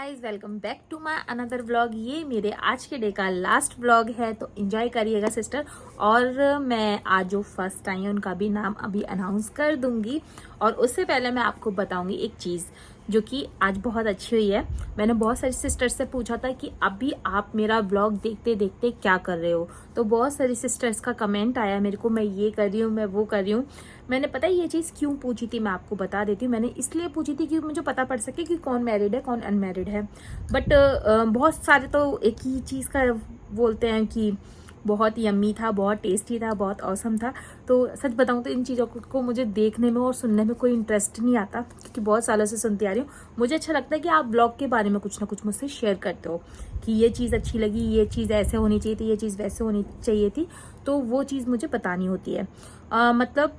Guys, welcome back to my another vlog. ये मेरे आज के डे का लास्ट व्लॉग है, तो एंजॉय करिएगा सिस्टर। और मैं आज जो फर्स्ट आई हैं उनका भी नाम अभी अनाउंस कर दूंगी। और उससे पहले मैं आपको बताऊंगी एक चीज़ जो कि आज बहुत अच्छी हुई है। मैंने बहुत सारी सिस्टर्स से पूछा था कि अभी आप मेरा व्लॉग देखते देखते क्या कर रहे हो, तो बहुत सारी सिस्टर्स का कमेंट आया मेरे को, मैं ये कर रही हूँ, मैं वो कर रही हूँ। मैंने पता है ये चीज़ क्यों पूछी थी, मैं आपको बता देती हूँ। मैंने इसलिए पूछी थी कि मुझे पता पड़ सके कि कौन मैरिड है कौन अनमैरिड है। बट बहुत सारे तो एक ही चीज़ का बोलते हैं कि बहुत यम्मी था, बहुत टेस्टी था, बहुत औसम था। तो सच बताऊं तो इन चीज़ों को मुझे देखने में और सुनने में कोई इंटरेस्ट नहीं आता, क्योंकि बहुत सालों से सुनती आ रही हूँ। मुझे अच्छा लगता है कि आप ब्लॉग के बारे में कुछ ना कुछ मुझसे शेयर करते हो कि ये चीज़ अच्छी लगी, ये चीज़ ऐसे होनी चाहिए थी, ये चीज़ वैसे होनी चाहिए थी, तो वो चीज़ मुझे बतानी होती है। मतलब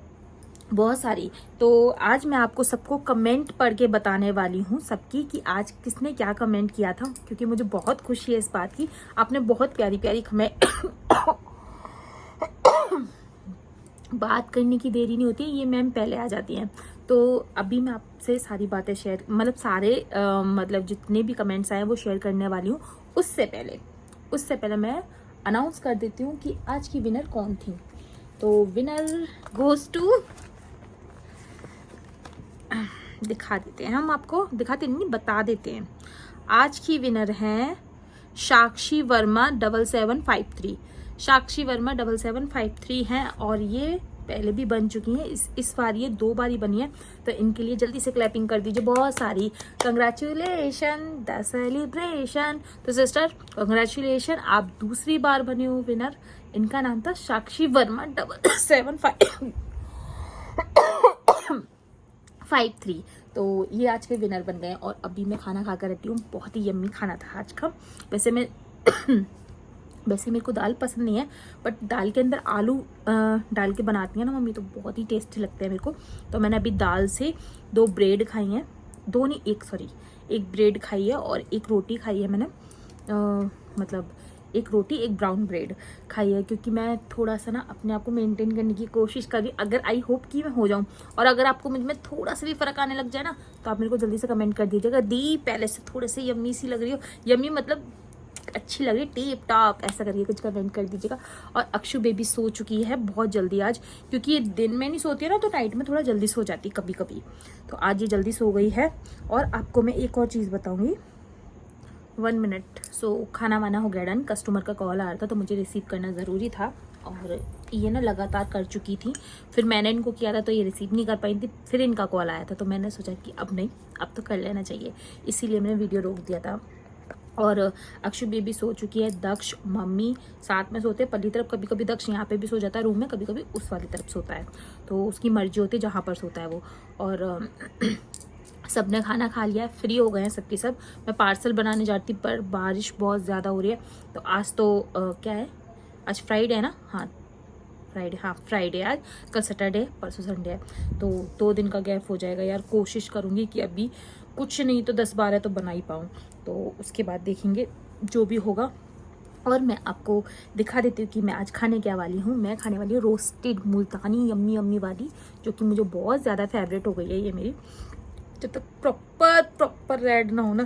बहुत सारी। तो आज मैं आपको सबको कमेंट पढ़ के बताने वाली हूँ सबकी कि आज किसने क्या कमेंट किया था, क्योंकि मुझे बहुत खुशी है इस बात की। आपने बहुत प्यारी प्यारी कमेंट बात करने की देरी नहीं होती, ये मैम पहले आ जाती हैं। तो अभी मैं आपसे सारी बातें शेयर, मतलब सारे मतलब जितने भी कमेंट्स आए वो शेयर करने वाली हूँ। उससे पहले मैं अनाउंस कर देती हूँ कि आज की विनर कौन थी। तो विनर गोज टू, दिखा देते हैं, हम आपको दिखाते नहीं, बता देते हैं। आज की विनर हैं साक्षी वर्मा 7753। साक्षी वर्मा 7753 हैं, और ये पहले भी बन चुकी हैं। इस बार ये 2 बार ही बनी है, तो इनके लिए जल्दी से क्लैपिंग कर दीजिए बहुत सारी। Congratulation, the celebration. तो सिस्टर कंग्रेचुलेशन, आप दूसरी बार बने हो विनर। इनका नाम था साक्षी वर्मा 7753। तो ये आज के विनर बन गए। और अभी मैं खाना खा कर रहती हूँ, बहुत ही यम्मी खाना था आज का। वैसे मैं वैसे मेरे को दाल पसंद नहीं है, बट दाल के अंदर आलू डाल के बनाती हैं ना मम्मी, तो बहुत ही टेस्टी लगते हैं मेरे को। तो मैंने अभी दाल से 2 ब्रेड खाई हैं, 2 नहीं, 1 सॉरी, 1 ब्रेड खाई है और 1 रोटी खाई है मैंने। मतलब 1 रोटी 1 ब्राउन ब्रेड खाई है, क्योंकि मैं थोड़ा सा ना अपने आप को मेंटेन करने की कोशिश कर रही। अगर आई होप कि मैं हो जाऊं, और अगर आपको मुझ में थोड़ा सा भी फर्क आने लग जाए ना, तो आप मेरे को जल्दी से कमेंट कर दीजिएगा, दी पहले से थोड़े से यम्मी सी लग रही हो, यम्मी मतलब अच्छी लग रही, टिप टॉप, ऐसा करिए कुछ कमेंट कर दीजिएगा। और अक्षु बेबी सो चुकी है बहुत जल्दी आज, क्योंकि ये दिन में नहीं सोती है ना, तो नाइट में थोड़ा जल्दी सो जाती कभी कभी। तो आज ये जल्दी सो गई है। और आपको मैं एक और चीज़ बताऊंगी, 1 मिनट। सो खाना वाना हो गया डन, कस्टमर का कॉल आ रहा था तो मुझे रिसीव करना ज़रूरी था, और ये ना लगातार कर चुकी थी। फिर मैंने इनको किया था तो ये रिसीव नहीं कर पाई थी, फिर इनका कॉल आया था, तो मैंने सोचा कि अब नहीं, अब तो कर लेना चाहिए, इसीलिए मैंने वीडियो रोक दिया था। और अक्षु बेबी सो चुकी है, दक्ष मम्मी साथ में सोते हैं, पल्ली तरफ। कभी कभी दक्ष यहाँ पे भी सो जाता है रूम में, कभी कभी उस वाली तरफ सोता है, तो उसकी मर्जी होती है जहाँ पर सोता है वो। और सबने खाना खा लिया है, फ्री हो गए हैं सबके सब। मैं पार्सल बनाने जाती, पर बारिश बहुत ज़्यादा हो रही है। तो आज तो क्या है, आज फ्राइडे है ना, हाँ फ्राइडे, हाँ फ्राइडे आज, कल सैटरडे, परसों संडे है, तो 2 दिन का गैप हो जाएगा यार। कोशिश करूँगी कि अभी कुछ नहीं तो 10-12 तो बना ही पाऊँ, तो उसके बाद देखेंगे जो भी होगा। और मैं आपको दिखा देती हूँ कि मैं आज खाने क्या वाली हूँ। मैं खाने वाली हूँ रोस्टेड मुल्तानी यम्मी यम्मी वाली, जो कि मुझे बहुत ज़्यादा फेवरेट हो गई है ये मेरी। जब तक प्रॉपर रेड ना हो ना,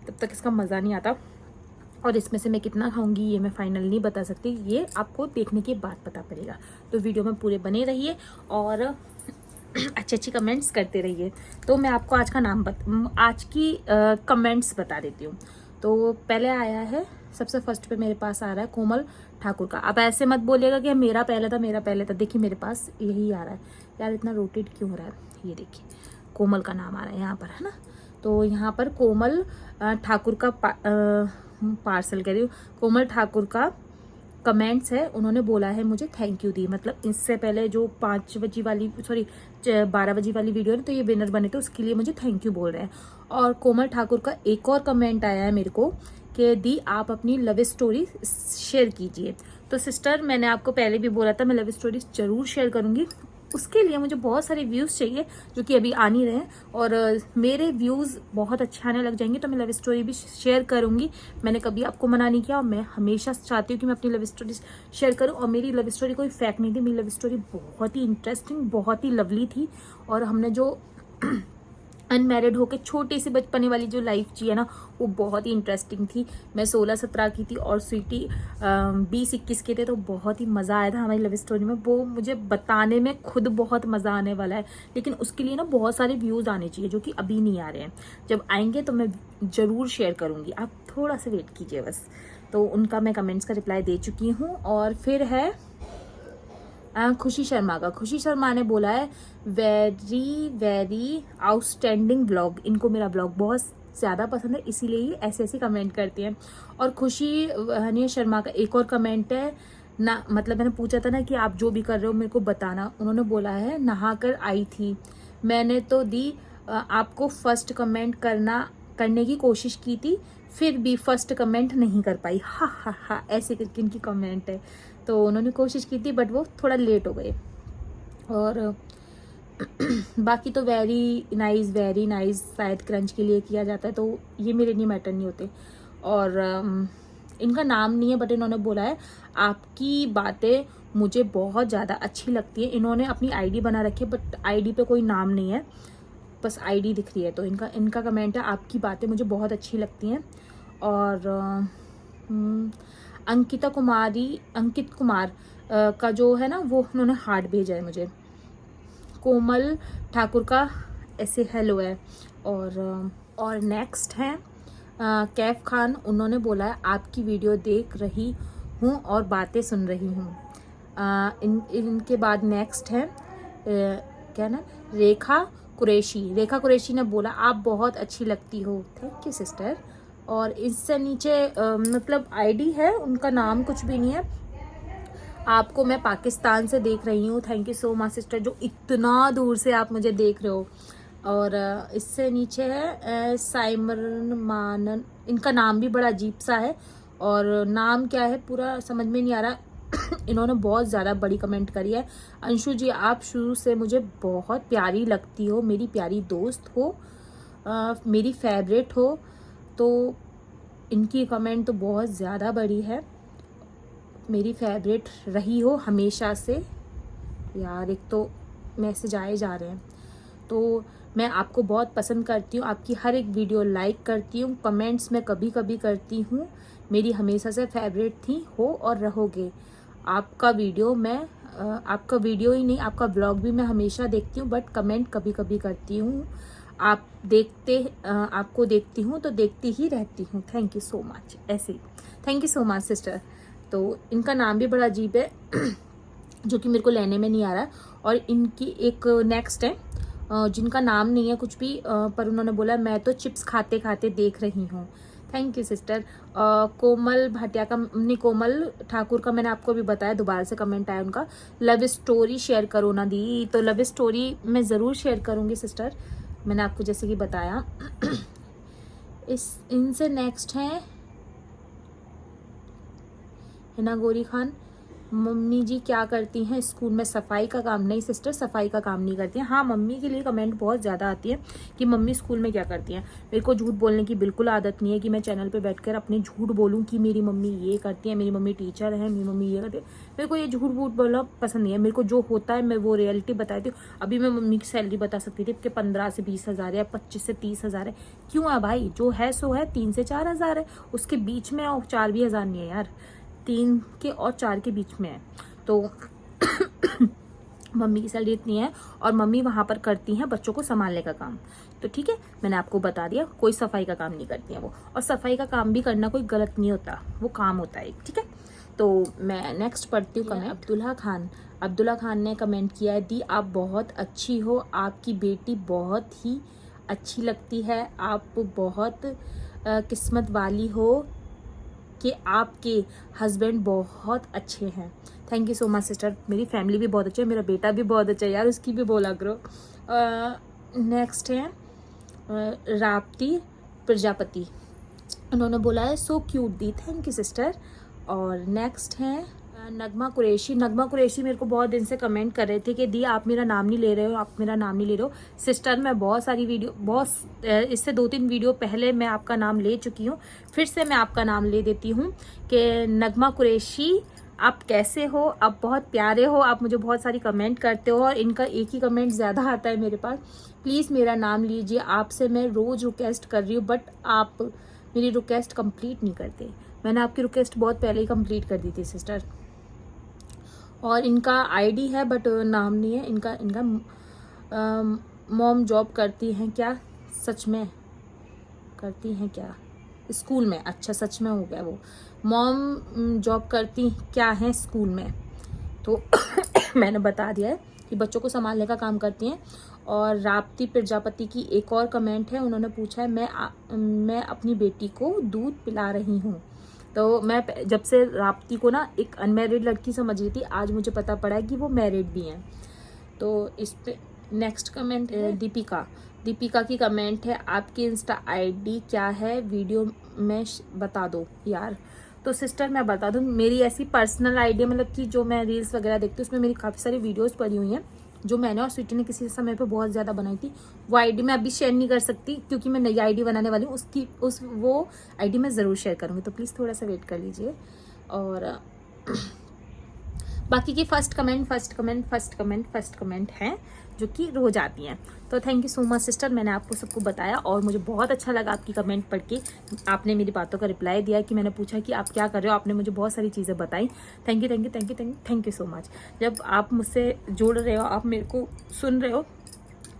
तब तक इसका मज़ा नहीं आता। और इसमें से मैं कितना खाऊंगी ये मैं फाइनल नहीं बता सकती, ये आपको देखने के बाद पता पड़ेगा। तो वीडियो में पूरे बने रहिए और अच्छी अच्छी कमेंट्स करते रहिए। तो मैं आपको आज का आज की कमेंट्स बता देती हूँ। तो पहले आया है, सबसे फर्स्ट पे मेरे पास आ रहा है कोमल ठाकुर का। अब ऐसे मत बोलिएगा कि मेरा पहले था। देखिए मेरे पास यही आ रहा है यार, इतना रोटेट क्यों हो रहा है, ये देखिए कोमल का नाम आ रहा है यहाँ पर, है ना। तो यहाँ पर कोमल ठाकुर का पार्सल कर रही हूँ। कोमल ठाकुर का कमेंट्स है, उन्होंने बोला है मुझे थैंक यू दी। मतलब इससे पहले जो 5 बजे वाली, सॉरी 12 बजे वाली वीडियो है, तो ये विनर बने थे, उसके लिए मुझे थैंक यू बोल रहे हैं। और कोमल ठाकुर का एक और कमेंट आया है मेरे को कि दी आप अपनी लव स्टोरी शेयर कीजिए। तो सिस्टर मैंने आपको पहले भी बोला था, मैं लव स्टोरी जरूर शेयर करूँगी। उसके लिए मुझे बहुत सारे व्यूज़ चाहिए, जो कि अभी आ नहीं रहे हैं। और मेरे व्यूज़ बहुत अच्छे आने लग जाएंगे तो मैं लव स्टोरी भी शेयर करूंगी। मैंने कभी आपको मना नहीं किया, और मैं हमेशा चाहती हूँ कि मैं अपनी लव स्टोरी शेयर करूँ। और मेरी लव स्टोरी कोई फेक नहीं थी, मेरी लव स्टोरी बहुत ही इंटरेस्टिंग, बहुत ही लवली थी। और हमने जो अनमैरिड होके छोटी सी बचपने वाली जो लाइफ जी है ना, वो बहुत ही इंटरेस्टिंग थी। मैं 16-17 की थी और स्वीटी 20-21 के थे, तो बहुत ही मज़ा आया था हमारी लव स्टोरी में। वो मुझे बताने में खुद बहुत मज़ा आने वाला है, लेकिन उसके लिए ना बहुत सारे व्यूज़ आने चाहिए जो कि अभी नहीं आ रहे हैं। जब आएंगे तो मैं ज़रूर शेयर करूँगी, आप थोड़ा सा वेट कीजिए बस। तो उनका मैं कमेंट्स का रिप्लाई दे चुकी हूँ। और फिर है खुशी शर्मा का। खुशी शर्मा ने बोला है वेरी वेरी आउटस्टैंडिंग ब्लॉग। इनको मेरा ब्लॉग बहुत ज़्यादा पसंद है, इसीलिए ही ऐसे ऐसे कमेंट करती हैं। और खुशी हनी शर्मा का एक और कमेंट है ना, मतलब मैंने पूछा था ना कि आप जो भी कर रहे हो मेरे को बताना। उन्होंने बोला है नहा कर आई थी, मैंने तो दी आपको फर्स्ट कमेंट करने की कोशिश की थी, फिर भी फर्स्ट कमेंट नहीं कर पाई। हा हा हा, ऐसे करके इनकी कमेंट है। तो उन्होंने कोशिश की थी बट वो थोड़ा लेट हो गए। और बाकी तो वेरी नाइस शायद क्रंच के लिए किया जाता है, तो ये मेरे लिए मैटर नहीं होते। और इनका नाम नहीं है बट इन्होंने बोला है आपकी बातें मुझे बहुत ज़्यादा अच्छी लगती है। इन्होंने अपनी आईडी बना रखी है बट आईडी पे कोई नाम नहीं है, बस आईडी दिख रही है। तो इनका कमेंट है आपकी बातें मुझे बहुत अच्छी लगती हैं। और अंकित कुमार का जो है ना, वो उन्होंने हार्ट भेजा है मुझे। कोमल ठाकुर का ऐसे हेलो है। और नेक्स्ट है कैफ खान। उन्होंने बोला है आपकी वीडियो देख रही हूँ और बातें सुन रही हूँ। इनके बाद नेक्स्ट है क्या ना, रेखा कुरैशी ने बोला आप बहुत अच्छी लगती हो। Thank you sister. और इससे नीचे मतलब आईडी है, उनका नाम कुछ भी नहीं है। आपको मैं पाकिस्तान से देख रही हूँ। Thank you so much sister, जो इतना दूर से आप मुझे देख रहे हो। और इससे नीचे है साइमरन मानन। इनका नाम भी बड़ा अजीब सा है और नाम क्या है पूरा समझ में नहीं आ रहा। इन्होंने बहुत ज़्यादा बड़ी कमेंट करी है। अंशु जी आप शुरू से मुझे बहुत प्यारी लगती हो, मेरी प्यारी दोस्त हो, मेरी फेवरेट हो। तो इनकी कमेंट तो बहुत ज़्यादा बड़ी है, मेरी फेवरेट रही हो हमेशा से। यार एक तो मैसेज आए जा रहे हैं। तो मैं आपको बहुत पसंद करती हूँ, आपकी हर एक वीडियो लाइक करती हूँ, कमेंट्स में कभी कभी करती हूँ, मेरी हमेशा से फेवरेट थी, हो और रहोगे। आपका वीडियो ही नहीं, आपका ब्लॉग भी मैं हमेशा देखती हूँ बट कमेंट कभी कभी करती हूँ। आपको देखती हूँ तो देखती ही रहती हूँ। Thank you so much. ऐसे ही thank you so much sister. तो इनका नाम भी बड़ा अजीब है जो कि मेरे को लेने में नहीं आ रहा। और इनकी एक नेक्स्ट है जिनका नाम नहीं है कुछ भी, पर उन्होंने बोला मैं तो चिप्स खाते खाते देख रही हूँ। Thank you sister. Komal Bhatia का नहीं, कोमल ठाकुर का मैंने आपको भी बताया, दोबारा से कमेंट आया उनका, लव स्टोरी शेयर करो ना दी। तो लव स्टोरी मैं ज़रूर शेयर करूँगी सिस्टर, मैंने आपको जैसे कि बताया। इनसे नेक्स्ट है हिना गोरी खान। मम्मी जी क्या करती हैं स्कूल में? सफाई का काम। नहीं सिस्टर, सफाई का काम नहीं करती हैं। हाँ, मम्मी के लिए कमेंट बहुत ज़्यादा आती है कि मम्मी स्कूल में क्या करती हैं। मेरे को झूठ बोलने की बिल्कुल आदत नहीं है कि मैं चैनल पे बैठकर अपने झूठ बोलूँ कि मेरी मम्मी ये करती है, मेरी मम्मी टीचर है, मेरी मम्मी ये करती है। मेरे को ये झूठ बोलना पसंद नहीं है। मेरे को जो होता है मैं वो रियलिटी बताती हूँ। अभी मैं मम्मी की सैलरी बता सकती थी कि 15 से 20 हज़ार है, 25 से 30 हज़ार है। क्यों है भाई, जो है सो है, 3 से 4 हज़ार है, उसके बीच में और 4 भी हज़ार नहीं है यार, 3 के और 4 के बीच में है। तो मम्मी की सैलरी इतनी है और मम्मी वहाँ पर करती हैं बच्चों को संभालने का काम। तो ठीक है, मैंने आपको बता दिया, कोई सफाई का काम नहीं करती हैं वो। और सफाई का काम भी करना कोई गलत नहीं होता, वो काम होता है, ठीक है। तो मैं नेक्स्ट पढ़ती हूँ कमेंट। अब्दुल्ला खान ने कमेंट किया है, दी आप बहुत अच्छी हो, आपकी बेटी बहुत ही अच्छी लगती है, आप बहुत किस्मत वाली हो कि आपके हस्बैंड बहुत अच्छे हैं। Thank you so much sister, मेरी फैमिली भी बहुत अच्छी है, मेरा बेटा भी बहुत अच्छा है यार, उसकी भी बोला करो। नेक्स्ट है राप्ती प्रजापति, उन्होंने बोला है so cute the. Thank you sister. और नेक्स्ट है नगमा कुरैशी मेरे को बहुत दिन से कमेंट कर रहे थे कि दी आप मेरा नाम नहीं ले रहे हो, आप मेरा नाम नहीं ले रहे हो। सिस्टर मैं बहुत सारी वीडियो इससे 2-3 वीडियो पहले मैं आपका नाम ले चुकी हूँ, फिर से मैं आपका नाम ले देती हूँ कि नगमा कुरैशी आप कैसे हो, आप बहुत प्यारे हो, आप मुझे बहुत सारी कमेंट करते हो और इनका एक ही कमेंट ज़्यादा आता है मेरे पास, प्लीज़ मेरा नाम लीजिए, आपसे मैं रोज़ रिक्वेस्ट कर रही हूँ बट आप मेरी रिक्वेस्ट कंप्लीट नहीं करते। मैंने आपकी रिक्वेस्ट बहुत पहले ही कंप्लीट कर दी थी सिस्टर। और इनका आईडी है बट नाम नहीं है इनका। इनका मॉम जॉब करती हैं क्या? सच में करती हैं क्या? स्कूल में? अच्छा, सच में हो गया वो। मॉम जॉब करती क्या हैं स्कूल में? तो मैंने बता दिया है कि बच्चों को संभालने का काम करती हैं। और राप्ती प्रजापति की एक और कमेंट है, उन्होंने पूछा है मैं अपनी बेटी को दूध पिला रही हूँ। तो मैं जब से राप्ती को ना एक अनमैरिड लड़की समझ रही थी, आज मुझे पता पड़ा है कि वो मैरिड भी हैं। तो इस पे नेक्स्ट कमेंट है दीपिका की कमेंट है, आपकी इंस्टा आईडी क्या है, वीडियो में बता दो यार। तो सिस्टर मैं बता दूं, मेरी ऐसी पर्सनल आईडी मतलब कि जो मैं रील्स वगैरह देखती हूँ उसमें मेरी काफ़ी सारी वीडियोस पड़ी हुई हैं जो मैंने और स्वीटी ने किसी समय पे बहुत ज़्यादा बनाई थी। वो आईडी मैं अभी शेयर नहीं कर सकती क्योंकि मैं नई आईडी बनाने वाली हूँ। वो आईडी मैं ज़रूर शेयर करूँगी, तो प्लीज़ थोड़ा सा वेट कर लीजिए। और बाकी की फर्स्ट कमेंट हैं जो कि रोज आती हैं। तो thank you so much sister, मैंने आपको सबको बताया और मुझे बहुत अच्छा लगा आपकी कमेंट पढ़ के। आपने मेरी बातों का रिप्लाई दिया कि मैंने पूछा कि आप क्या कर रहे हो, आपने मुझे बहुत सारी चीज़ें बताई। Thank you so much. जब आप मुझसे जुड़ रहे हो, आप मेरे को सुन रहे हो,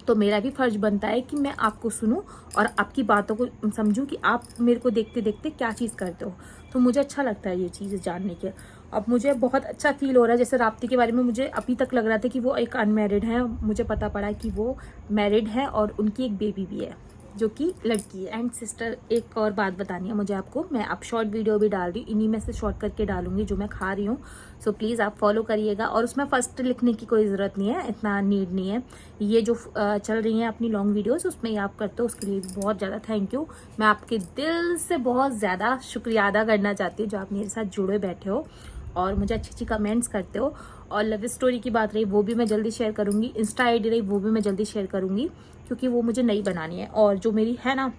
तो मेरा भी फर्ज बनता है कि मैं आपको सुनूं और आपकी बातों को समझूं कि आप मेरे को देखते देखते क्या चीज़ करते हो। तो मुझे अच्छा लगता है ये चीज़ जानने के। अब मुझे बहुत अच्छा फील हो रहा है। जैसे राप्ती के बारे में मुझे अभी तक लग रहा था कि वो एक अनमैरिड है, मुझे पता पड़ा कि वो मैरिड है और उनकी एक बेबी भी है जो कि लड़की है। एंड सिस्टर एक और बात बतानी है मुझे आपको, मैं अब शॉर्ट वीडियो भी डाल रही हूँ, इन्हीं में से शॉर्ट करके डालूंगी जो मैं खा रही हूँ। सो प्लीज़ आप फॉलो करिएगा। और उसमें फर्स्ट लिखने की कोई ज़रूरत नहीं है, इतना नीड नहीं है। ये जो चल रही हैं अपनी लॉन्ग वीडियोस उसमें ही आप करते हो, उसके लिए बहुत ज़्यादा थैंक यू। मैं आपके दिल से बहुत ज़्यादा शुक्रिया अदा करना चाहती हूँ जो आप मेरे साथ जुड़े बैठे हो और मुझे अच्छी अच्छी कमेंट्स करते हो। और लव स्टोरी की बात रही वो भी मैं जल्दी शेयर करूँगी, इंस्टा आईडी रही वो भी मैं जल्दी शेयर करूँगी क्योंकि वो मुझे नई बनानी है। और जो मेरी है ना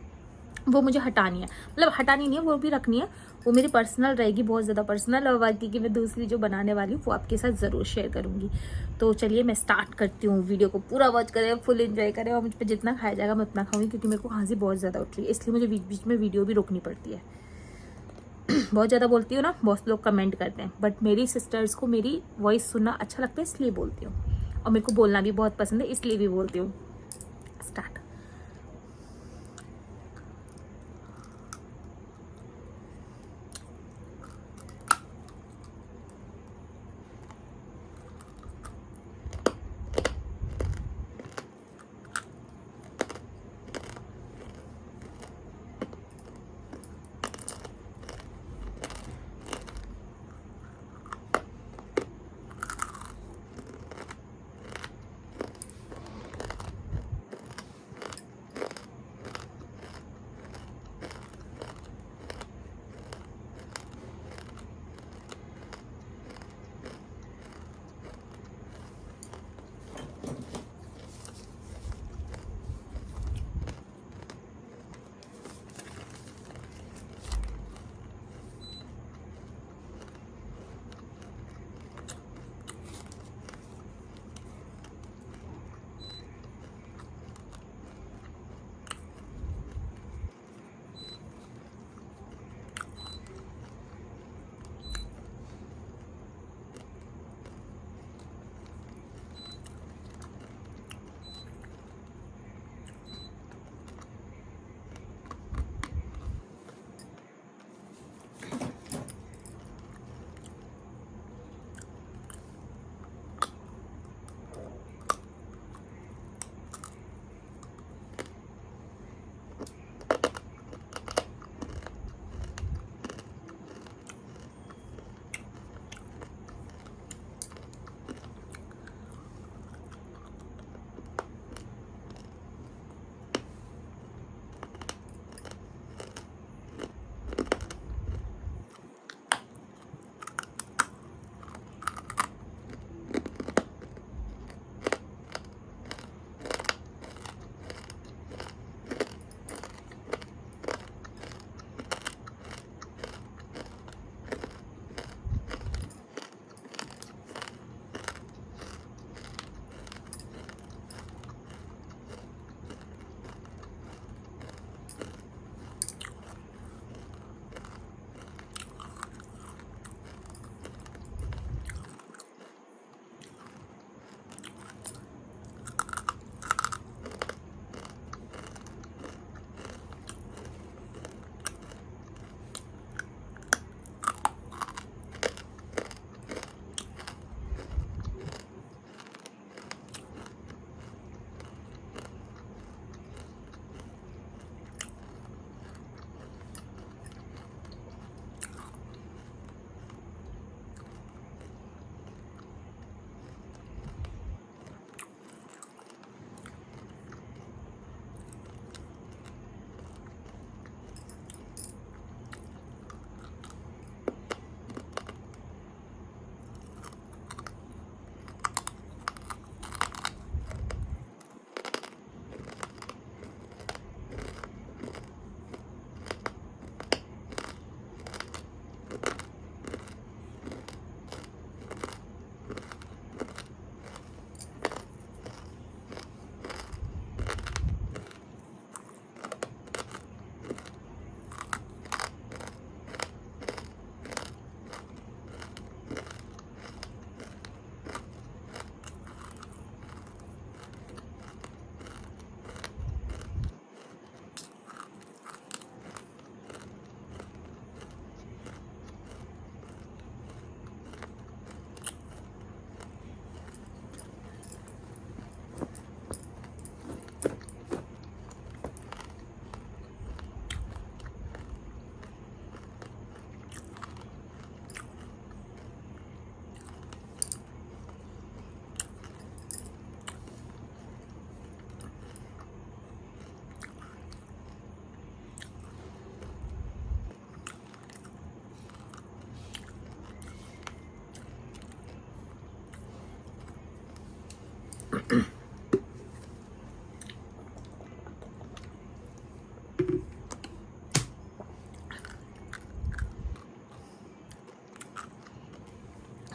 वो मुझे हटानी है, मतलब हटानी नहीं है, वो भी रखनी है, वो मेरी पर्सनल रहेगी, बहुत ज़्यादा पर्सनल। और बाकी की मैं दूसरी जो बनाने वाली हूँ वो आपके साथ ज़रूर शेयर करूँगी। तो चलिए मैं स्टार्ट करती हूँ। वीडियो को पूरा वॉच करें, फुल एंजॉय करें और मुझ पर जितना खाया जाएगा मैं उतना खाऊंगी क्योंकि मेरे को खांसी बहुत ज़्यादा उठ रही है, इसलिए मुझे बीच बीच में वीडियो भी रोकनी पड़ती है। बहुत ज़्यादा बोलती हूँ ना, बहुत लोग कमेंट करते हैं, बट मेरी सिस्टर्स को मेरी वॉइस सुनना अच्छा लगता है इसलिए बोलती हूँ। और मेरे को बोलना भी बहुत पसंद है इसलिए भी बोलती हूँ। स्टार्ट।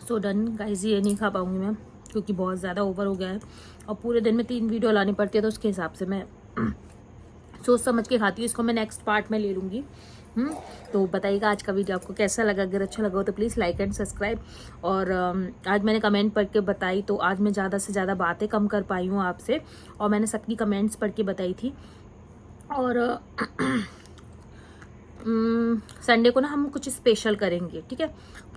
सो डन गाइस, ये नहीं खा पाऊँगी मैं क्योंकि बहुत ज़्यादा ओवर हो गया है और पूरे दिन में 3 वीडियो लानी पड़ती है, तो उसके हिसाब से मैं सोच समझ के खाती हूँ। इसको मैं नेक्स्ट पार्ट में ले लूँगी। तो बताइएगा आज का वीडियो आपको कैसा लगा। अगर अच्छा लगा हो तो प्लीज़ लाइक एंड सब्सक्राइब। और आज मैंने कमेंट पढ़ के बताई, तो आज मैं ज़्यादा से ज़्यादा बातें कम कर पाई हूँ आपसे, और मैंने सबकी कमेंट्स पढ़ के बताई थी। और संडे को ना हम कुछ स्पेशल करेंगे, ठीक है।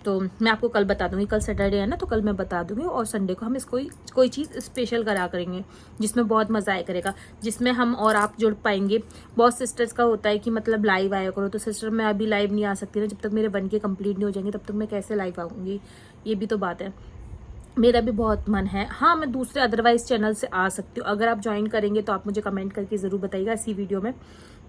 तो मैं आपको कल बता दूंगी, कल सैटरडे है ना, तो कल मैं बता दूंगी। और संडे को हम इसको कोई चीज़ स्पेशल करा करेंगे जिसमें बहुत मज़ा आया करेगा, जिसमें हम और आप जुड़ पाएंगे। बहुत सिस्टर्स का होता है कि मतलब लाइव आया करो, तो सिस्टर मैं अभी लाइव नहीं आ सकती ना, जब तक मेरे 1K कंप्लीट नहीं हो जाएंगे तब तक मैं कैसे लाइव आऊँगी, ये भी तो बात है। मेरा भी बहुत मन है। हाँ, मैं दूसरे अदरवाइज चैनल से आ सकती हूँ। अगर आप ज्वाइन करेंगे तो आप मुझे कमेंट करके ज़रूर बताइएगा इसी वीडियो में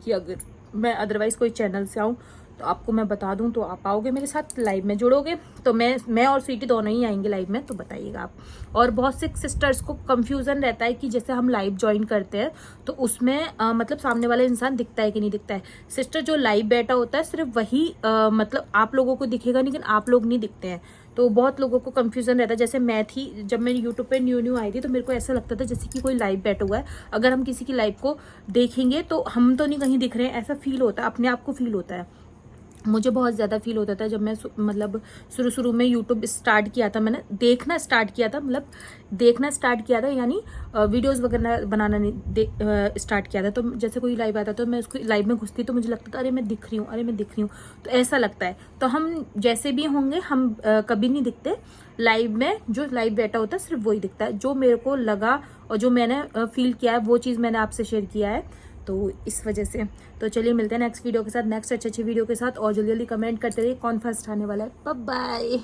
कि अगर मैं अदरवाइज़ कोई चैनल से आऊँ तो आपको मैं बता दूँ, तो आप आओगे मेरे साथ लाइव में जुड़ोगे। तो मैं और स्वीटी दोनों ही आएंगे लाइव में, तो बताइएगा आप। और बहुत से सिस्टर्स को कंफ्यूजन रहता है कि जैसे हम लाइव ज्वाइन करते हैं तो उसमें मतलब सामने वाला इंसान दिखता है कि नहीं दिखता है। सिस्टर, जो लाइव बैठा होता है सिर्फ वही मतलब आप लोगों को दिखेगा, लेकिन आप लोग नहीं दिखते हैं। तो बहुत लोगों को कंफ्यूजन रहता है। जैसे मैं थी, जब मैं यूट्यूब पे न्यू आई थी, तो मेरे को ऐसा लगता था जैसे कि कोई लाइव बैठा हुआ है। अगर हम किसी की लाइव को देखेंगे तो हम तो नहीं कहीं दिख रहे हैं, ऐसा फील होता है, अपने आप को फील होता है। मुझे बहुत ज़्यादा फील होता था जब मैं मतलब शुरू में यूट्यूब स्टार्ट किया था। मैंने देखना स्टार्ट किया था, मतलब देखना स्टार्ट किया था, यानी वीडियोस वगैरह बनाना स्टार्ट किया था। तो जैसे कोई लाइव आता तो मैं उसको लाइव में घुसती तो मुझे लगता था अरे मैं दिख रही हूँ, अरे मैं दिख रही हूँ। तो ऐसा लगता है। तो हम जैसे भी होंगे, हम कभी नहीं दिखते लाइव में। जो लाइव बैठा होता है सिर्फ वही दिखता है। जो मेरे को लगा और जो मैंने फील किया है वो चीज़ मैंने आपसे शेयर किया है, तो इस वजह से। तो चलिए मिलते हैं नेक्स्ट वीडियो के साथ, नेक्स्ट अच्छे वीडियो के साथ। और जल्दी जल्दी कमेंट करते रहिए कौन फर्स्ट आने वाला है। Bye bye.